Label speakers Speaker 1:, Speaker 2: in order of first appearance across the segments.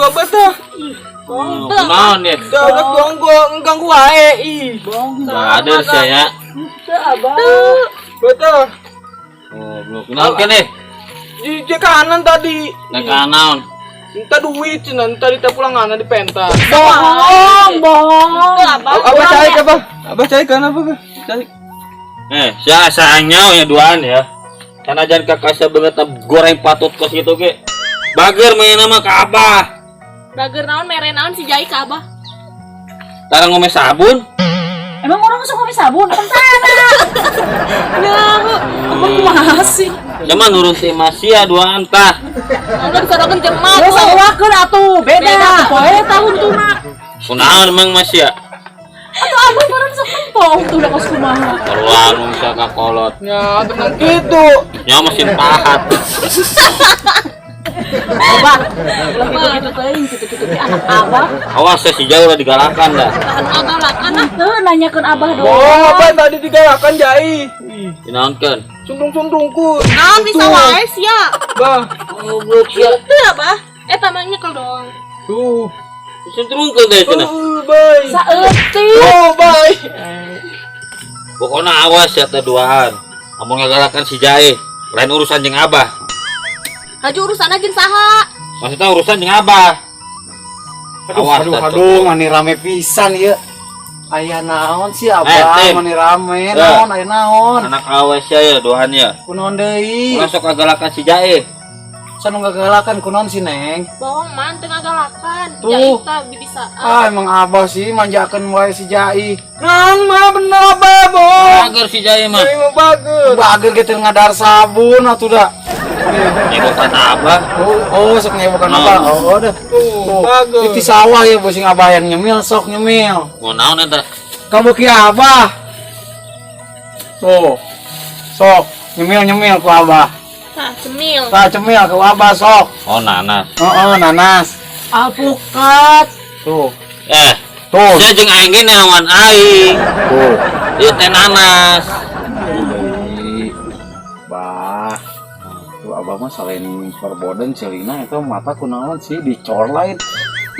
Speaker 1: Dua betah.
Speaker 2: Naon ya?
Speaker 1: Udah ganggu wae.
Speaker 2: Enggak ada saya.
Speaker 3: Abah.
Speaker 1: Betah.
Speaker 2: Oh, belum kenal kan nih?
Speaker 1: Di kanan tadi.
Speaker 2: Naik kanan.
Speaker 1: Entah duit cenah, tadi kita pulang ngana di pentas.
Speaker 3: Bohong.
Speaker 1: Abah cari ke apa? Abah cari kan apa ke? Cari.
Speaker 2: Saya sayangnya ya duaan ya. Karena jangan kakak saya banget goreng patut kos gitu ke. Bager main nama ke Abah.
Speaker 4: Bager naon mere naon si Jai ka Abah.
Speaker 2: Tarang ngomong sabun.
Speaker 3: Emang orang suka pakai sabun? Kan sana. Apa kumaha sih?
Speaker 2: Cuman nurun si Masia duaan tah.
Speaker 4: Udah disorokeun jemaah.
Speaker 3: Terus sawakeun atuh, beda. Poe tahun tuna.
Speaker 2: Kunaon emang Masia?
Speaker 3: Atuh abah meureun sok empong tuh udah kos kumaha.
Speaker 2: Terlalu bisa kakolot.
Speaker 1: Ya, tenang gitu.
Speaker 2: Nya mesin pahat.
Speaker 3: Abah, gitu-gitu teuing, gitu-gitu teh anak abah.
Speaker 2: Awas saya si jauh udah digalakan dah.
Speaker 4: Agak-agak
Speaker 3: Tuh nanyakeun abah
Speaker 1: Oh,
Speaker 3: doang.
Speaker 1: Abah tadi digalakan Jai.
Speaker 2: Dinaonkeun.
Speaker 1: Sundung-sundungku.
Speaker 4: naon bisa wae sia.
Speaker 1: Bah.
Speaker 2: Goblok sia.
Speaker 4: Teu Abah. Tamangnya nyekel dong.
Speaker 1: Tuh.
Speaker 2: Sentrungkeun deh cenah.
Speaker 1: Bye.
Speaker 3: Saeutik.
Speaker 1: Oh, bye.
Speaker 2: Pokoknya awas ya teh duaan. Amun ngagalakan si Jae, lain urusan jeung Abah.
Speaker 4: Haju urusan aja saha.
Speaker 2: Maksudnya urusan jeung Abah.
Speaker 5: Aduh, mani rame pisan ya. Aya naon sih
Speaker 2: Tim.
Speaker 5: abah, mani rame, naon, aya naon.
Speaker 2: Anak awas ya duaan ya.
Speaker 5: Kunaon deui?
Speaker 2: Masuk ngagalakan si Jae.
Speaker 5: Sanu ngagalakan kunaon si Neng?
Speaker 4: Bohong man teu ngagalakan.
Speaker 5: Tuh.
Speaker 4: Jai tah bisa.
Speaker 5: Emang abah sih manjakeun wae si Jai.
Speaker 1: Nang mah bener Abah, boh.
Speaker 2: Bager si Jae mah.
Speaker 1: Jai mah bagus.
Speaker 5: Bager kita ngadar sabun atuh dah.
Speaker 2: Nyebut kata Abah.
Speaker 5: Oh, sok nyebukan abah. Oh, dah.
Speaker 1: Tuh, bagus.
Speaker 5: Di sawah ya bosing abah yang nyemil, sok nyemil.
Speaker 2: Mau naon eta?
Speaker 5: Kamu ki abah. Tuh. Sok nyemil ku abah.
Speaker 4: Tah cemil.
Speaker 5: Tah cemil ku abah sok.
Speaker 2: Oh nanas.
Speaker 5: Oh, nanas. Alpukat. Tuh. Tuh.
Speaker 2: Saya jeung aing ge naon aing.
Speaker 5: Tuh.
Speaker 2: Ieu teh nanas.
Speaker 5: Bah. Tuh abah mah selain perboden celina itu mata kunaon sih dicor lain.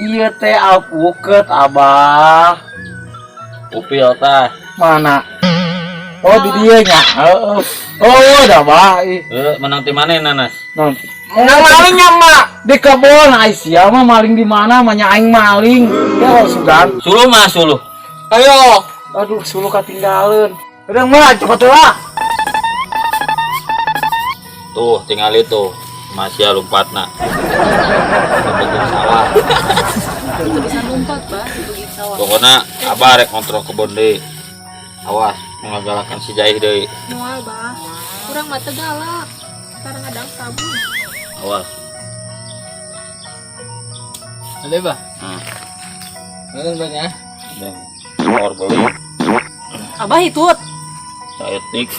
Speaker 5: Iya teh alpukat abah.
Speaker 2: Upil tah.
Speaker 5: Mana? Oh di dia nya. Oh udah baik.
Speaker 2: Menang ti maneh nanas.
Speaker 5: Non. Nang malingnya mak di kebon Aisyah mah maling di mana mah aing maling. Ya sugan.
Speaker 2: Suluh mah suluh.
Speaker 5: Ayo. Aduh suluh katinggalan. Udah mah cepet lah.
Speaker 2: Tuh tinggal itu. Masih lompatna. Begitu sawah.
Speaker 4: Bisa lompat bah di sawah.
Speaker 2: Pokoknya Abah rek kontrol kebon deui. Awas ngagalakan si Jaih deui.
Speaker 4: Moal bah. Urang mah teu galak. Sekarang ada sabun.
Speaker 2: Awas.
Speaker 1: Ada Bah?
Speaker 2: Ngeureun banyak. Skor beli.
Speaker 3: Abah hitut.
Speaker 2: Saetik.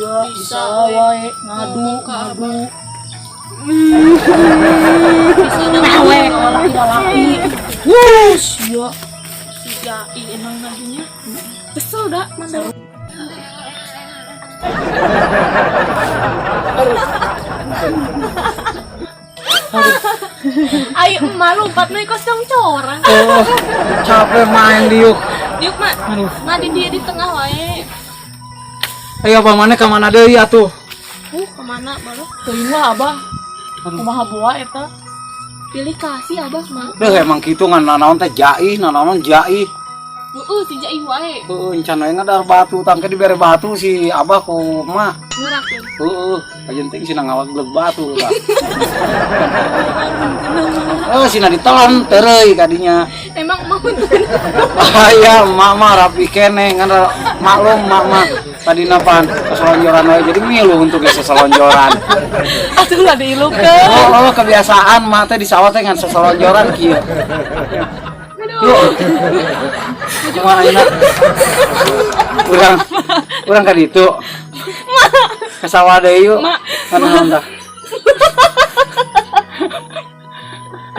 Speaker 3: Bisa wae ngadu.
Speaker 4: Bisa
Speaker 3: Nawe kalau tidak laki. Sia.
Speaker 4: si Jai emang naginya. Kesel dah mandor. Ayo emak lompat nih kosong corang.
Speaker 5: Oh, capek main diuk.
Speaker 4: Diuk mak. Ngadi dia di tengah wae.
Speaker 5: Ayo abah mana ke mana deui atuh?
Speaker 4: Kemana baru?
Speaker 3: Teuing lah abah. Kumaha buah eta?
Speaker 4: Pilih kasih abah mak.
Speaker 5: Dah emang kitu ngan nanaon teh jai, nanaon jai.
Speaker 4: Si Jai wae.
Speaker 5: Encan we ngadar batu tangke dibere batu si abah ku emak.
Speaker 4: Ngerakeun.
Speaker 5: Ajenting sina ngawagleg batu lah. Sina ditelan tereuy kadinya.
Speaker 4: Emang mau
Speaker 5: Aya emak mah rapi keneh ngan maklum emak mah tadi napan keselonjoran wae jadi milu untuk seselonjoran.
Speaker 3: Atuh lah diilukeun.
Speaker 5: Oh, kebiasaan emak teh di sawah teh ngan seselonjoran kieu. Yuk. Cuma enak. Urang ka ditu. Ke sawah deui yuk. Naon dah.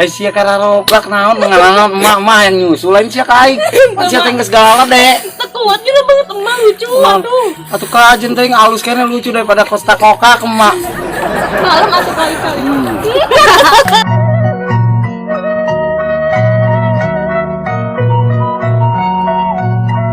Speaker 5: Aisyah karena roblak naon mengalana emak-emak yang nyusul lain sia ka aing. Sia teh geus galak deh.
Speaker 4: kuat gila banget emak lucu. Aduh.
Speaker 5: Atuh ka ajen teh alus kene lucu daripada Costa Coca ke emak.
Speaker 4: Malam atau kali-kali.